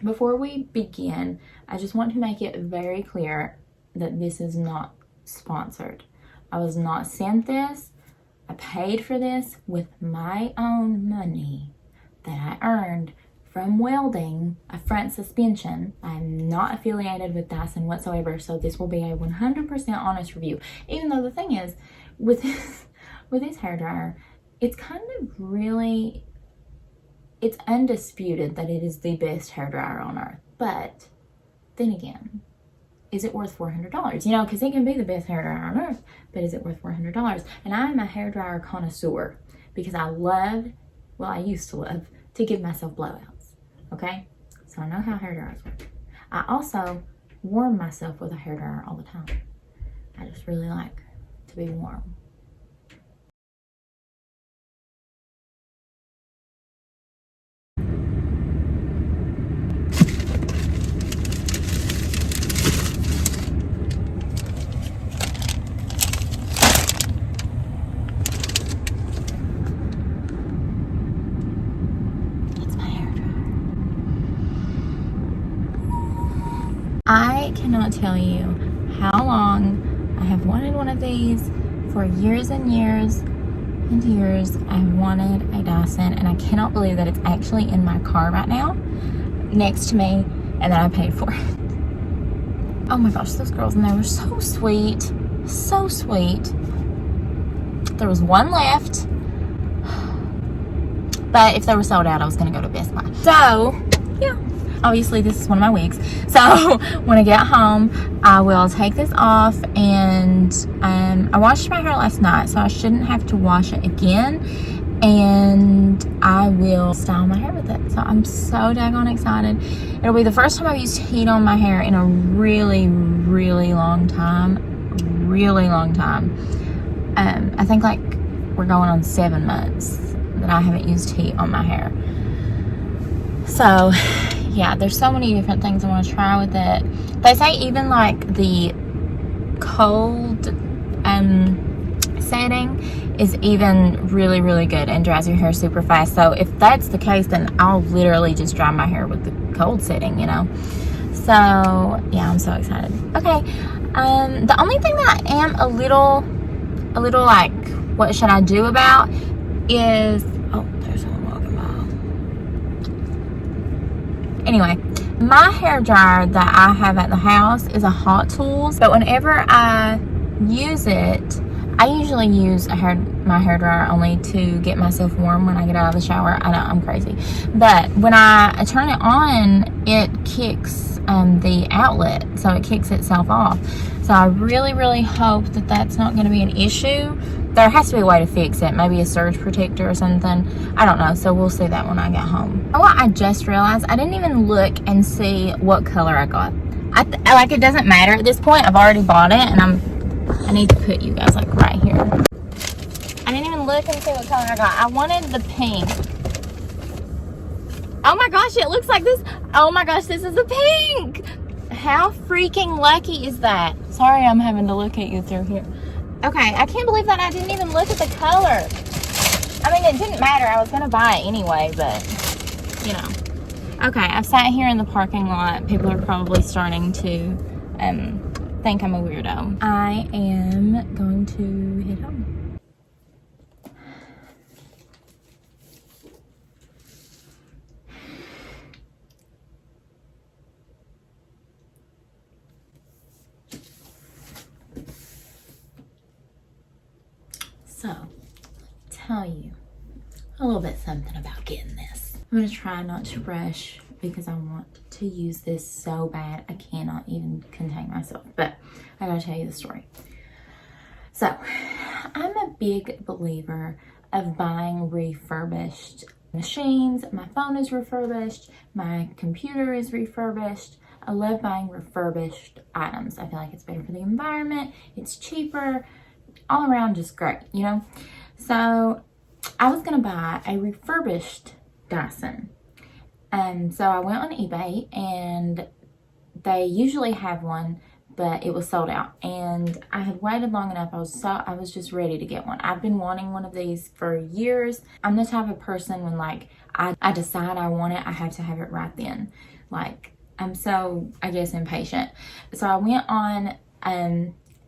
Before we begin, I just want to make it very clear that this is not sponsored. I was not sent this. I paid for this with my own money that I earned from welding a front suspension. I'm not affiliated with Dyson whatsoever, so this will be a 100% honest review. Even though the thing is, with this hairdryer, it's kind of really, it's undisputed that it is the best hairdryer on earth. But then again, is it worth $400? You know, because it can be the best hairdryer on earth, but is it worth $400? And I'm a hairdryer connoisseur because I used to love to give myself blowouts, okay? So I know how hairdryers work. I also warm myself with a hairdryer all the time. I just really like to be warm. I cannot tell you how long I have wanted one of these. For years and years and years, I've wanted a Dyson, and I cannot believe that it's actually in my car right now next to me and that I paid for it. Oh my gosh, those girls in there were so sweet. So sweet. There was one left, but if they were sold out, I was going to go to Best Buy. So, yeah. Obviously, this is one of my wigs. So, when I get home, I will take this off. And I washed my hair last night, so I shouldn't have to wash it again. And I will style my hair with it. So, I'm so daggone excited. It'll be the first time I've used heat on my hair in a really, really long time. Really long time. I think like we're going on 7 months that I haven't used heat on my hair. So, yeah, there's so many different things I want to try with it. They say even like the cold setting is even really, really good and dries your hair super fast. So if that's the case, then I'll literally just dry my hair with the cold setting, you know. So yeah, I'm so excited. Okay, the only thing that I am a little like, what should I do about is, oh, there's one walking by. Anyway, my hair dryer that I have at the house is a Hot Tools, but whenever I use it, I usually use my hair dryer only to get myself warm when I get out of the shower. I know, I'm crazy. But when I turn it on, it kicks the outlet, so it kicks itself off. So I really, really hope that that's not going to be an issue. There has to be a way to fix it. Maybe a surge protector or something. I don't know. So we'll see that when I get home. Oh, I just realized I didn't even look and see what color I got. Like, it doesn't matter at this point. I've already bought it, and I need to put you guys like right here. I didn't even look and see what color I got. I wanted the pink. Oh my gosh, it looks like this. Oh my gosh, this is a pink. How freaking lucky is that? Sorry, I'm having to look at you through here. Okay, I can't believe that I didn't even look at the color. I mean, it didn't matter. I was going to buy it anyway, but, you know. Okay, I've sat here in the parking lot. People are probably starting to think I'm a weirdo. I am going to head home. So, tell you a little bit something about getting this. I'm going to try not to rush because I want to use this so bad. I cannot even contain myself, but I gotta tell you the story. So, I'm a big believer of buying refurbished machines. My phone is refurbished. My computer is refurbished. I love buying refurbished items. I feel like it's better for the environment. It's cheaper. All around just great, you know? So I was gonna buy a refurbished Dyson. So I went on eBay, and they usually have one, but it was sold out. And I had waited long enough. I was just ready to get one. I've been wanting one of these for years. I'm the type of person when like I decide I want it, I have to have it right then. Like, I'm so, I guess, impatient. So I went on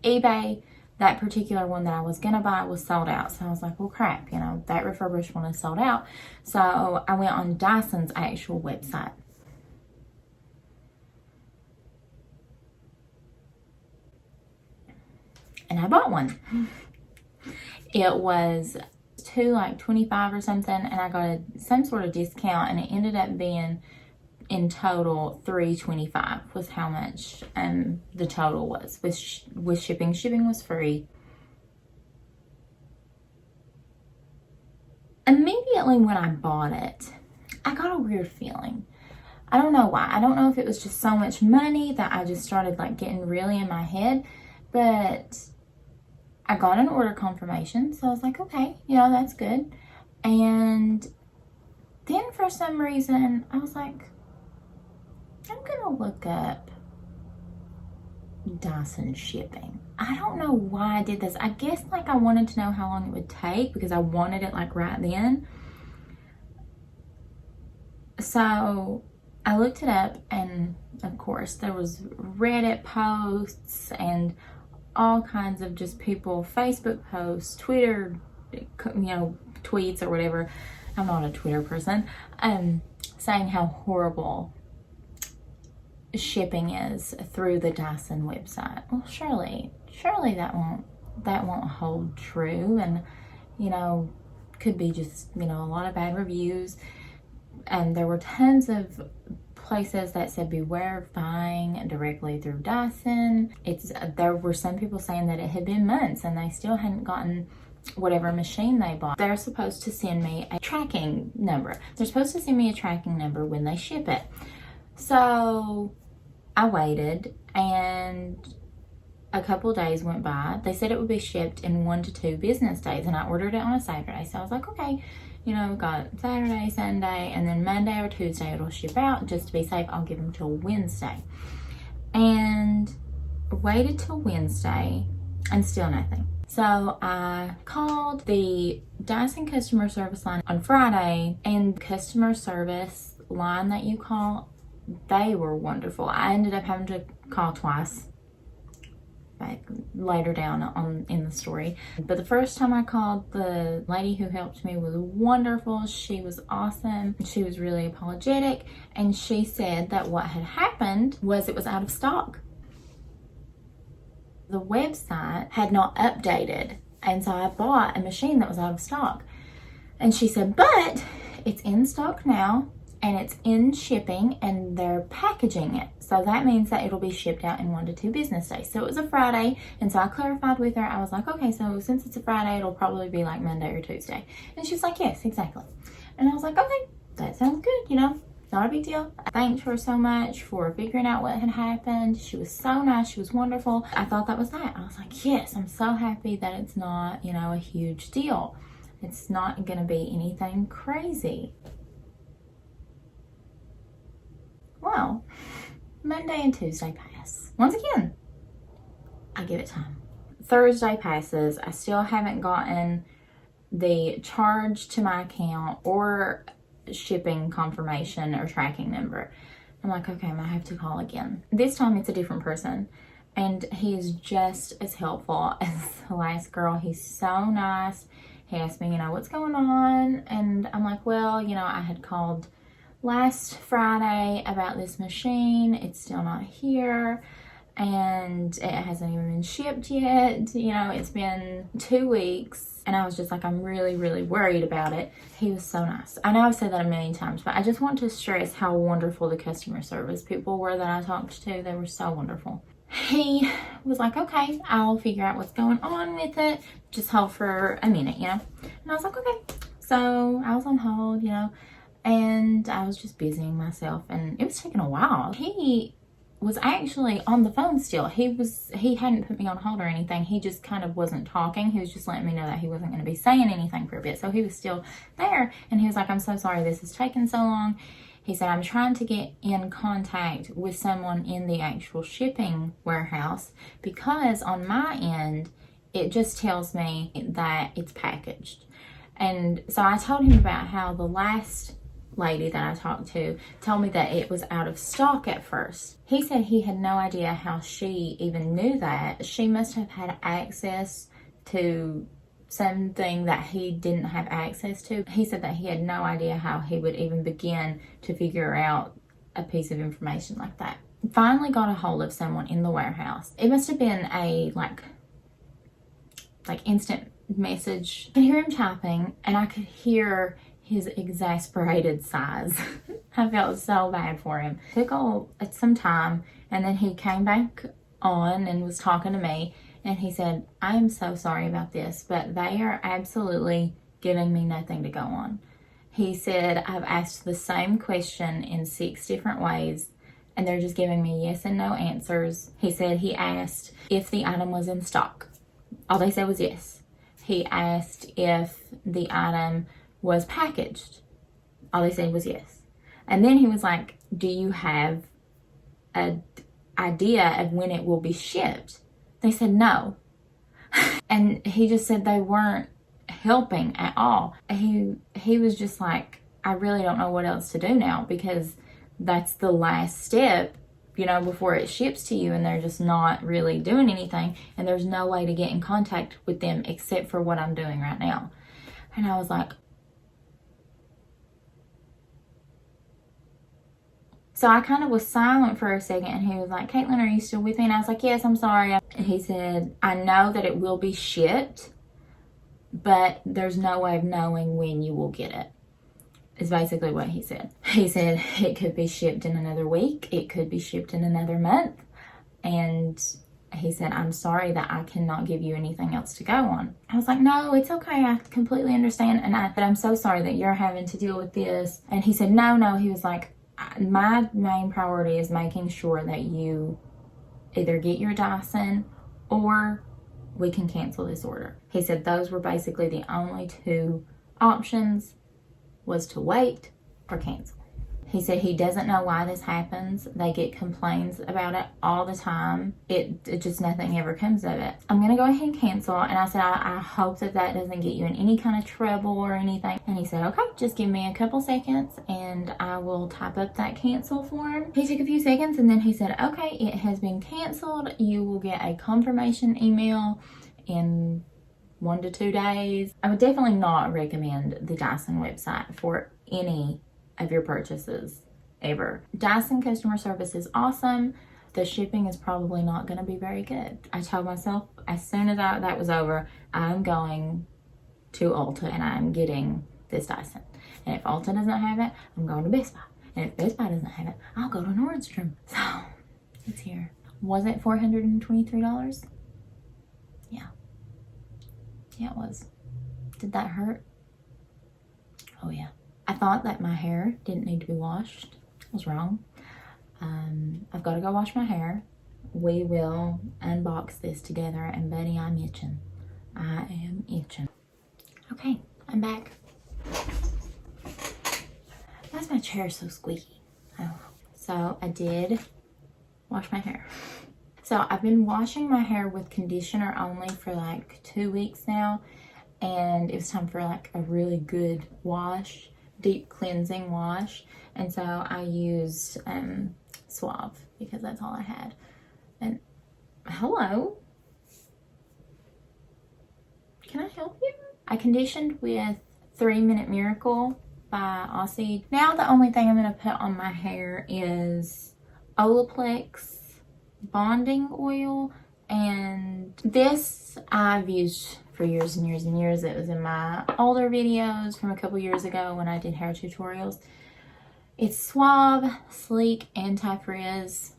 eBay. That particular one that I was gonna buy was sold out. So I was like, well, crap, you know, that refurbished one is sold out. So I went on Dyson's actual website. And I bought one. It was $2.25 or something, and I got some sort of discount, and it ended up being in total $3.25 was how much the total was with shipping. Shipping was free. Immediately when I bought it, I got a weird feeling. I don't know why. I don't know if it was just so much money that I just started like getting really in my head, but I got an order confirmation, so I was like, okay, you know, that's good. And then for some reason, I was like, I'm gonna look up Dyson Shipping. I don't know why I did this. I guess like I wanted to know how long it would take because I wanted it like right then. So I looked it up, and of course there was Reddit posts and all kinds of just people, Facebook posts, Twitter, you know, tweets or whatever. I'm not a Twitter person. Saying how horrible shipping is through the Dyson website. Well, surely that won't hold true, and you know, could be just, you know, a lot of bad reviews. And there were tons of places that said beware of buying directly through Dyson. There were some people saying that it had been months and they still hadn't gotten whatever machine they bought. They're supposed to send me a tracking number. They're supposed to send me a tracking number when they ship it. So I waited, and a couple of days went by. They said it would be shipped in 1 to 2 business days, and I ordered it on a Saturday. So I was like, okay, you know, got Saturday, Sunday, and then Monday or Tuesday it'll ship out. Just to be safe, I'll give them till Wednesday. And waited till Wednesday, and still nothing. So I called the Dyson customer service line on Friday, and customer service line that you call, they were wonderful. I ended up having to call twice, but later down in the story. But the first time I called, the lady who helped me was wonderful. She was awesome. She was really apologetic, and she said that what had happened was it was out of stock. The website had not updated, and so I bought a machine that was out of stock. And she said, but it's in stock now, and it's in shipping, and they're packaging it. So that means that it'll be shipped out in 1 to 2 business days. So it was a Friday, and so I clarified with her. I was like, okay, so since it's a Friday, it'll probably be like Monday or Tuesday. And she was like, yes, exactly. And I was like, okay, that sounds good, you know, not a big deal. I thanked her so much for figuring out what had happened. She was so nice. She was wonderful. I thought that was that. I was like, yes, I'm so happy that it's not, you know, a huge deal. It's not going to be anything crazy. Well, Monday and Tuesday pass. Once again, I give it time. Thursday passes. I still haven't gotten the charge to my account or shipping confirmation or tracking number. I'm like, okay, I'm gonna have to call again. This time it's a different person, and he is just as helpful as the last girl. He's so nice. He asked me, you know, what's going on? And I'm like, well, you know, I had called last Friday about this machine. It's still not here, and it hasn't even been shipped yet. You know, it's been 2 weeks, and I was just like, I'm really, really worried about it. He was so nice. I know I've said that a million times, but I just want to stress how wonderful the customer service people were that I talked to. They were so wonderful. He was like, okay, I'll figure out what's going on with it. Just hold for a minute, you know? And I was like, okay. So I was on hold, you know, and I was just busying myself, and it was taking a while. He was actually on the phone still. He hadn't put me on hold or anything. He just kind of wasn't talking. He was just letting me know that he wasn't going to be saying anything for a bit. So he was still there, and he was like, I'm so sorry this has taken so long. He said, I'm trying to get in contact with someone in the actual shipping warehouse because on my end, it just tells me that it's packaged. And so I told him about how the last lady that I talked to told me that it was out of stock at first. He said he had no idea how she even knew that. She must have had access to something that he didn't have access to. He said that he had no idea how he would even begin to figure out a piece of information like that. Finally got a hold of someone in the warehouse. It must have been a like instant message. I could hear him typing and I could hear his exasperated sighs. I felt so bad for him. Took some time, and then he came back on and was talking to me, and he said, I am so sorry about this, but they are absolutely giving me nothing to go on. He said, I've asked the same question in 6 different ways, and they're just giving me yes and no answers. He said he asked if the item was in stock. All they said was yes. He asked if the item was packaged. All they said was yes. And then he was like, do you have an idea of when it will be shipped? They said no. And he just said they weren't helping at all. He was just like, I really don't know what else to do now, because that's the last step, you know, before it ships to you, and they're just not really doing anything, and there's no way to get in contact with them except for what I'm doing right now. And I was like, so I kind of was silent for a second, and he was like, Caitlyn, are you still with me? And I was like, yes, I'm sorry. And he said, I know that it will be shipped, but there's no way of knowing when you will get it, is basically what he said. He said it could be shipped in another week. It could be shipped in another month. And he said, I'm sorry that I cannot give you anything else to go on. I was like, no, it's okay. I completely understand. But I'm so sorry that you're having to deal with this. And he said, no. He was like, my main priority is making sure that you either get your Dyson or we can cancel this order. He said those were basically the only 2 options, was to wait or cancel. He said he doesn't know why this happens. They get complaints about it all the time. It just, nothing ever comes of it. I'm going to go ahead and cancel. And I said, I hope that doesn't get you in any kind of trouble or anything. And he said, okay, just give me a couple seconds and I will type up that cancel form. He took a few seconds and then he said, okay, it has been canceled. You will get a confirmation email in 1 to 2 days. I would definitely not recommend the Dyson website for any of your purchases ever. Dyson customer service is awesome. The shipping is probably not going to be very good. I told myself as soon as that was over, I'm going to Ulta and I'm getting this Dyson. And if Ulta doesn't have it, I'm going to Best Buy. And if Best Buy doesn't have it, I'll go to Nordstrom. So it's here. Was it $423? Yeah. Yeah, it was. Did that hurt? Oh yeah. I thought that my hair didn't need to be washed. I was wrong. I've got to go wash my hair. We will unbox this together, and buddy, I'm itching. I am itching. Okay, I'm back. Why is my chair so squeaky? Oh. So I did wash my hair. So I've been washing my hair with conditioner only for like 2 weeks now, and it was time for like a really good wash. Deep cleansing wash, and so I used Suave because that's all I had. And hello, can I help you? I conditioned with 3 Minute Miracle by Aussie. Now the only thing I'm going to put on my hair is Olaplex bonding oil, and this I've used for years and years and years. It was in my older videos from a couple years ago when I did hair tutorials. It's suave, sleek, anti-frizz.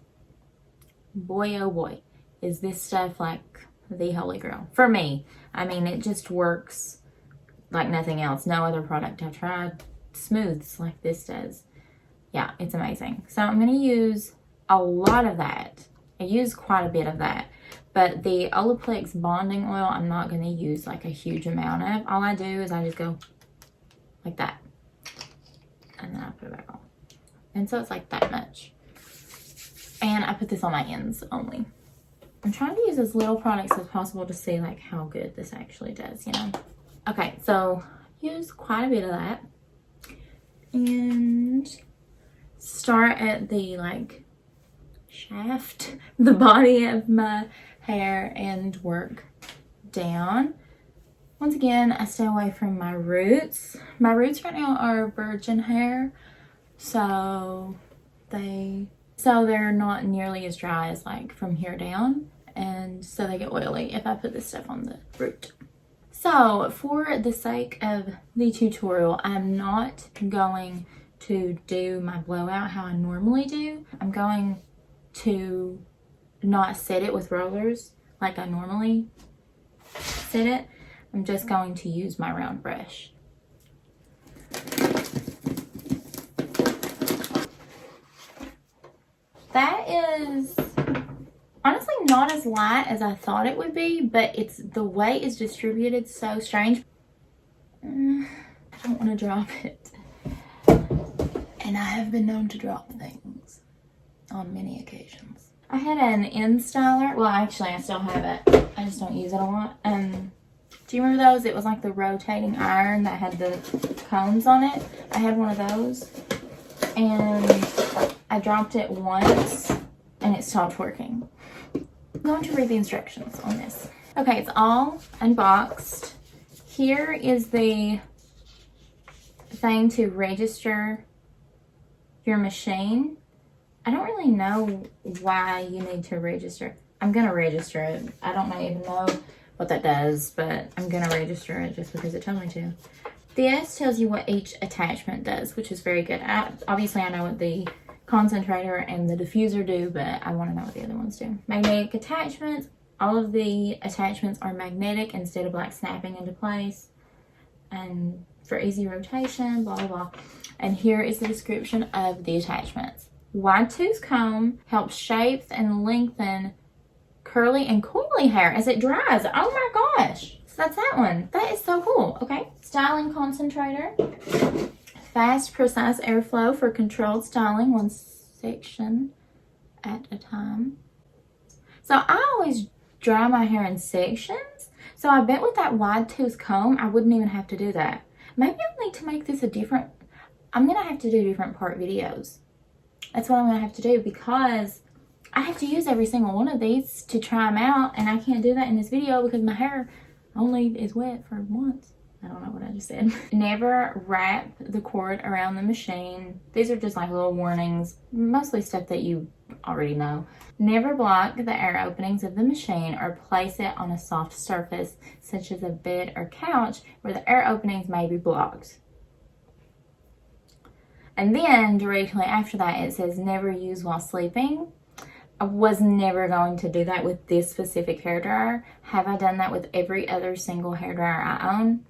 Boy oh boy, is this stuff like the holy grail for me. I mean, it just works like nothing else. No other product I've tried smooths like this does. Yeah, it's amazing. So I'm going to use a lot of that. I use quite a bit of that. But the Olaplex bonding oil, I'm not going to use like a huge amount of. All I do is I just go like that. And then I put it back on. And so it's like that much. And I put this on my ends only. I'm trying to use as little products as possible to see like how good this actually does, you know. Okay, so use quite a bit of that. and start at the like shaft, the body of my hair, and work down. Once again, I stay away from my roots. My roots right now are virgin hair, so they're not nearly as dry as like from here down, and so they get oily if I put this stuff on the root. So for the sake of the tutorial, I'm not going to do my blowout how I normally do. I'm going to not set it with rollers like I normally set it. I'm just going to use my round brush. That is honestly not as light as I thought it would be, but the weight is distributed so strange. I don't want to drop it. And I have been known to drop things on many occasions. I had an InStyler. Well, actually, I still have it. I just don't use it a lot. Do you remember those? It was like the rotating iron that had the cones on it. I had one of those. And I dropped it once and it stopped working. I'm going to read the instructions on this. Okay, it's all unboxed. Here is the thing to register your machine. I don't really know why you need to register. I'm gonna register it. I don't even know what that does, but I'm gonna register it just because it told me to. This tells you what each attachment does, which is very good. Obviously, I know what the concentrator and the diffuser do, but I want to know what the other ones do. Magnetic attachments. All of the attachments are magnetic instead of like snapping into place. And for easy rotation, blah, blah, blah. And here is the description of the attachments. Wide tooth comb helps shape and lengthen curly and coily hair as it dries. Oh my gosh. So that's that one. That is so cool. Okay. Styling concentrator. Fast, precise airflow for controlled styling, one section at a time. So I always dry my hair in sections. So I bet with that wide tooth comb, I wouldn't even have to do that. Maybe I'll need to make this I'm going to have to do different part videos. That's what I'm going to have to do because I have to use every single one of these to try them out. And I can't do that in this video because my hair only is wet for once. I don't know what I just said. Never wrap the cord around the machine. These are just like little warnings, mostly stuff that you already know. Never block the air openings of the machine or place it on a soft surface such as a bed or couch where the air openings may be blocked. And then directly after that it says never use while sleeping. I was never going to do that with this specific hairdryer. Have I done that with every other single hairdryer I own?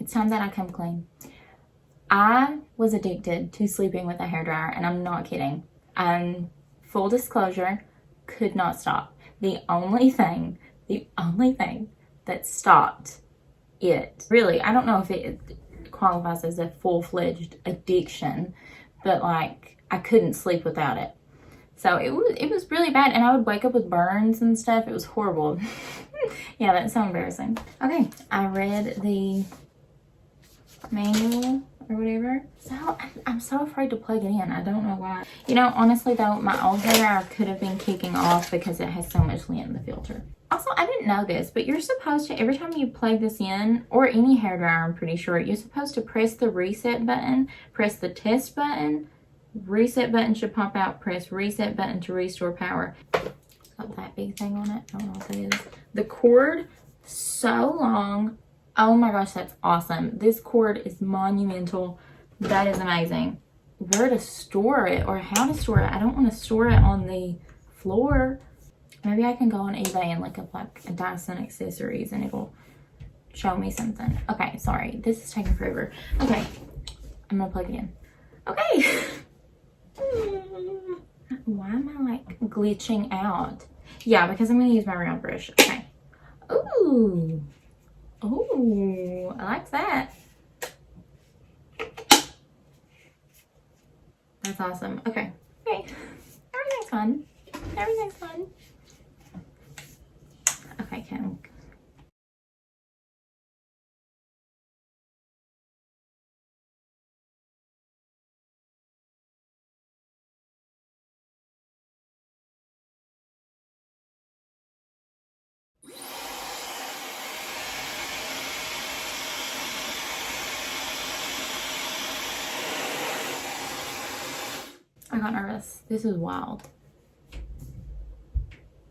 It's time that I come clean. I was addicted to sleeping with a hairdryer, and I'm not kidding. Full disclosure, could not stop. The only thing that stopped it, really, I don't know if it qualifies as a full-fledged addiction, but like I couldn't sleep without it. So it was really bad, and I would wake up with burns and stuff. It was horrible. Yeah, that's so embarrassing. Okay, I read the manual or whatever. So I'm so afraid to plug it in. I don't know why. You know, honestly though, my old hairdryer could have been kicking off because it has so much lint in the filter. Also, I didn't know this, but you're supposed to, every time you plug this in, or any hairdryer, I'm pretty sure, you're supposed to press the reset button, press the test button, reset button should pop out, press reset button to restore power. Got that big thing on it. I don't know what that is. The cord, so long. Oh my gosh, that's awesome. This cord is monumental. That is amazing. Where to store it or how to store it. I don't want to store it on the floor. Maybe I can go on eBay and look up like a Dyson accessories and it'll show me something. Okay, sorry. This is taking forever. Okay, I'm gonna plug it in. Okay. Why am I like glitching out? Yeah, because I'm gonna use my round brush. Okay. Ooh. Ooh, I like that. That's awesome. Okay. Okay. Everything's fun. Everything's fun. Okay, Kim. I got nervous. This is wild.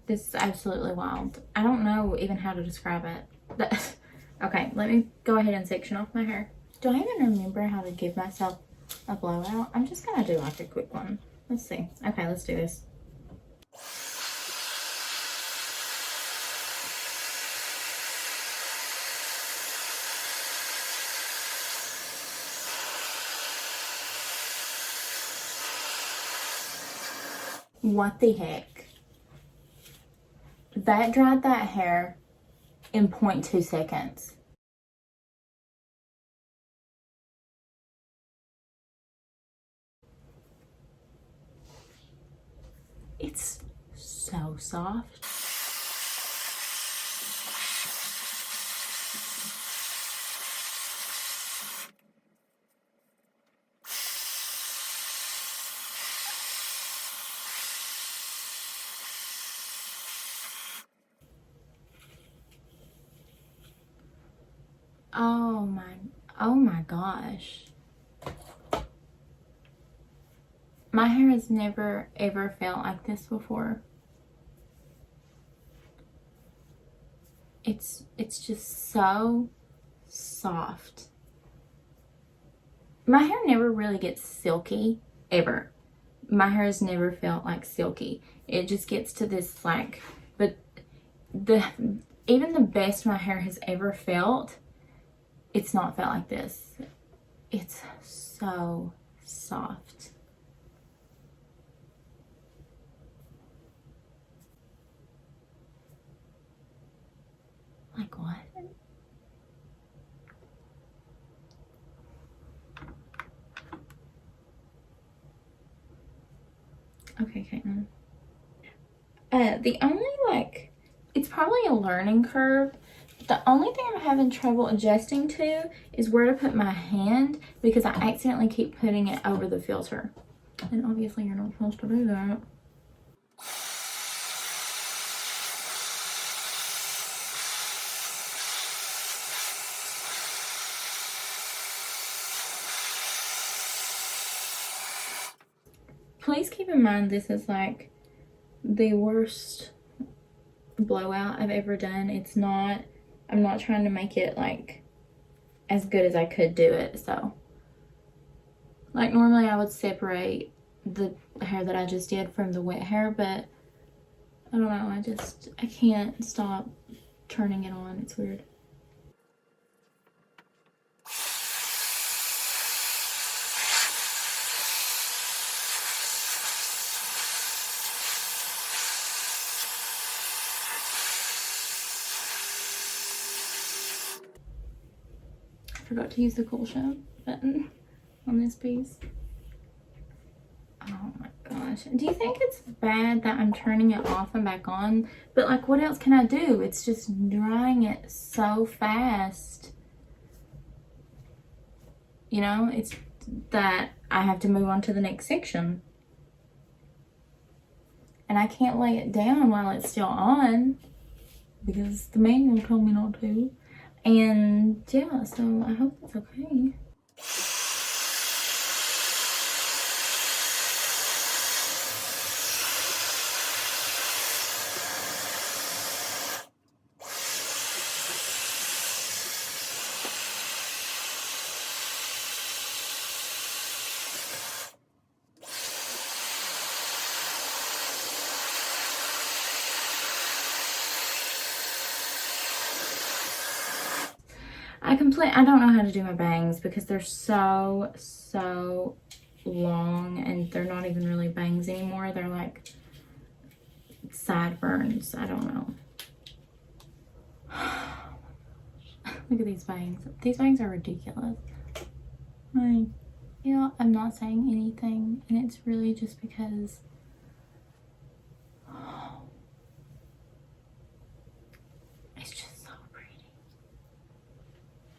This is absolutely wild. I don't know even how to describe it. Okay, let me go ahead and section off my hair. Do I even remember how to give myself a blowout? I'm just gonna do like a quick one. Let's see. Okay, let's do this. What the heck? That dried that hair in 0.2 seconds. It's so soft. Oh my gosh. My hair has never ever felt like this before. It's just so soft. My hair never really gets silky, ever. My hair has never felt like silky. It just gets to this like, but even the best my hair has ever felt, it's not felt like this. It's so soft. Like what? Okay, Caitlyn. The only like, it's probably a learning curve. The only thing I'm having trouble adjusting to is where to put my hand, because I accidentally keep putting it over the filter. And obviously you're not supposed to do that. Please keep in mind this is like the worst blowout I've ever done. It's not, I'm not trying to make it like as good as I could do it. So like normally I would separate the hair that I just did from the wet hair, but I don't know, I can't stop turning it on. It's weird. I forgot to use the cool show button on this piece. Oh my gosh. Do you think it's bad that I'm turning it off and back on? But like, what else can I do? It's just drying it so fast. You know, it's that I have to move on to the next section. And I can't lay it down while it's still on, because the manual told me not to. And yeah, so I hope it's okay. I don't know how to do my bangs because they're so long, and they're not even really bangs anymore. They're like sideburns. I don't know. Look at these bangs. These bangs are ridiculous. You know, I'm not saying anything, and it's really just because it's just so pretty.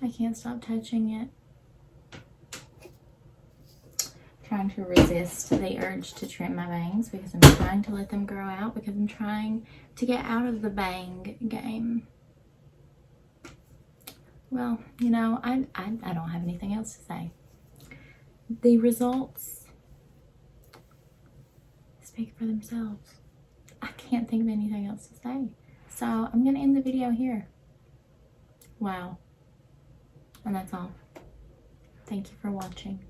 I can't stop touching it. Trying to resist the urge to trim my bangs because I'm trying to let them grow out, because I'm trying to get out of the bang game. Well, you know, I don't have anything else to say. The results speak for themselves. I can't think of anything else to say. So I'm gonna end the video here. Wow. And that's all. Thank you for watching.